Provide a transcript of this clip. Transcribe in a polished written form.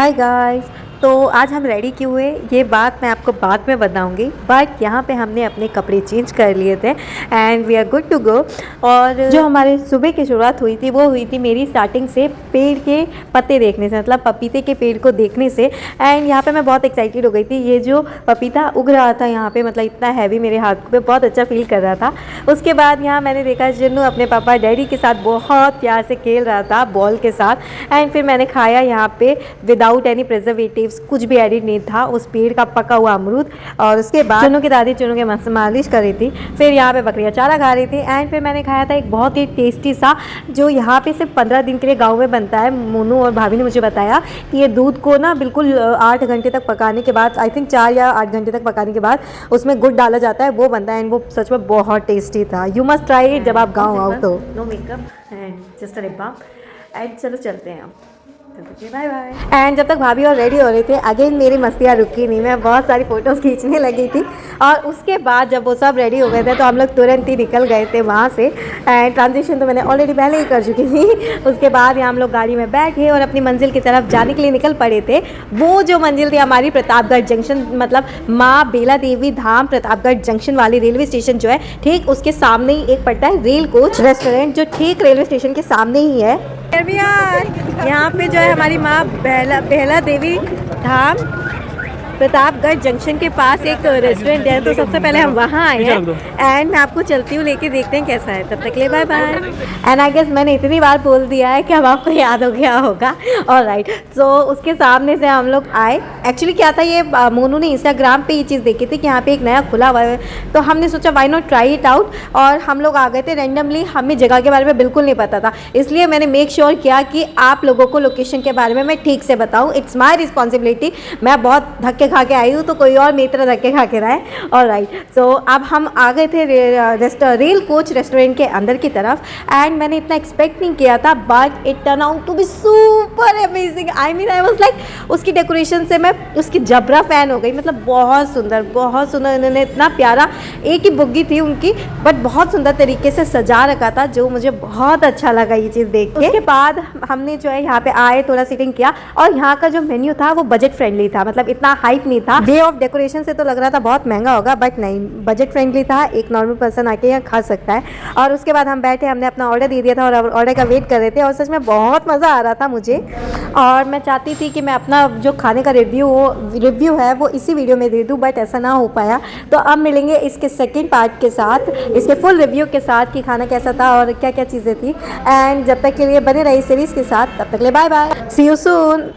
Hi guys. तो आज हम रेडी क्यों हुए ये बात मैं आपको बाद में बताऊंगी, बट यहाँ पे हमने अपने कपड़े चेंज कर लिए थे and we are good to go. और जो हमारे सुबह की शुरुआत हुई थी वो हुई थी मेरी स्टार्टिंग से पेड़ के पत्ते देखने से, मतलब पपीते के पेड़ को देखने से। एंड यहाँ पे मैं बहुत एक्साइटेड हो गई थी। ये जो पपीता उग रहा था यहाँ पे, मतलब इतना हैवी मेरे हाथ पे, बहुत अच्छा फील कर रहा था। उसके बाद यहाँ मैंने देखा जिन्नू अपने पापा डैडी के साथ बहुत प्यार से खेल रहा था बॉल के साथ। एंड फिर मैंने खाया यहाँ पे विदाउट एनी प्रिजर्वेटिव, कुछ भी एडिट नहीं था, उस पेड़ का पका हुआ अमरूद। और उसके बाद चुनू की दादी चुनू के मालिश कर रही थी। फिर यहाँ पे बकरियाँ चारा खा रही थी। एंड फिर मैंने खाया था एक बहुत ही टेस्टी सा, जो यहाँ पे सिर्फ 15 दिन के लिए गाँव में बनता है। मोनू और भाभी ने मुझे बताया कि ये दूध को ना बिल्कुल 8 घंटे तक पकाने के बाद, आई थिंक 4 या 8 घंटे तक पकाने के बाद उसमें गुड़ डाला जाता है, वो बनता है। एंड वो सच में बहुत टेस्टी था। यू मस्ट ट्राई इट जब आप गाँव आओ तो। No makeup and just a lip balm. And चलो चलते हैं हम। Bye bye. एंड जब तक भाभी और रेडी हो रहे थे, अगेन मेरी मस्तियाँ रुकी नहीं, मैं बहुत सारी फ़ोटोज़ खींचने लगी थी। और उसके बाद जब वो सब रेडी हो गए थे तो हम लोग तुरंत ही निकल गए थे वहाँ से। एंड ट्रांजिशन तो मैंने ऑलरेडी पहले ही कर चुकी थी। उसके बाद हम लोग गाड़ी में बैठे और अपनी मंजिल की तरफ जाने के लिए निकल पड़े थे। वो जो मंजिल थी हमारी प्रतापगढ़ जंक्शन, मतलब माँ बेला देवी धाम प्रतापगढ़ जंक्शन वाली रेलवे स्टेशन जो है, ठीक उसके सामने ही एक पड़ता है रेल कोच रेस्टोरेंट, जो ठीक रेलवे स्टेशन के सामने ही है। यहाँ पे जो है हमारी माँ बेला देवी धाम प्रतापगढ़ जंक्शन के पास एक रेस्टोरेंट है, तो सबसे पहले हम वहाँ आए हैं। एंड मैं आपको चलती हूँ लेके, देखते हैं कैसा है। तब तक ले bye bye. And I guess मैंने इतनी बार बोल दिया है कि अब आपको याद हो गया होगा। ऑलराइट, सो उसके सामने से हम लोग आए। एक्चुअली क्या था, ये मोनू ने इंस्टाग्राम पे ये चीज़ देखी थी कि यहाँ पे एक नया खुला हुआ है, तो हमने सोचा why not try it out. और हम लोग आ गए थे रैंडमली, हमें जगह के बारे में बिल्कुल नहीं पता था, इसलिए मैंने मेक श्योर किया कि आप लोगों को लोकेशन के बारे में मैं ठीक से बताऊँ। It's my responsibility. मैं बहुत धक्के खा के आई हूँ तो कोई और मेरी तरह धक्के खा के रहा है। ऑलराइट, सो अब हम आ गए थे रेल कोच रेस्टोरेंट के अंदर की तरफ। एंड मैंने इतना एक्सपेक्ट नहीं किया था, but it turn out to be super amazing. I mean I was like, उसकी डेकोरेशन से मैं उसकी जबरा फ़ैन हो गई। मतलब बहुत सुंदर, बहुत सुंदर। उन्होंने इतना प्यारा, एक ही बुग्गी थी उनकी, बट बहुत सुंदर तरीके से सजा रखा था, जो मुझे बहुत अच्छा लगा ये चीज़ देख के। उसके बाद हमने जो है यहाँ पे आए, थोड़ा सीटिंग किया। और यहाँ का जो मेन्यू था वो बजट फ्रेंडली था, मतलब इतना हाइप नहीं था। वे ऑफ डेकोरेशन से तो लग रहा था बहुत महंगा होगा, बट नहीं, बजट फ्रेंडली था। एक नॉर्मल पर्सन आके यहाँ खा सकता है। और उसके बाद हम बैठे, हमने अपना ऑर्डर दे दिया था और ऑर्डर का वेट कर रहे थे। और सच में बहुत मज़ा आ रहा था मुझे। और मैं चाहती थी कि मैं अपना जो खाने का रिव्यू है वो इसी वीडियो में दे दूँ, बट ऐसा ना हो पाया। तो अब मिलेंगे इसके सेकेंड पार्ट के साथ, इसके फुल रिव्यू के साथ कि खाना कैसा था और क्या क्या चीज़ें थी। एंड जब तक के लिए बने रही सीरीज़ के साथ, तब तक के लिए bye bye, see you soon.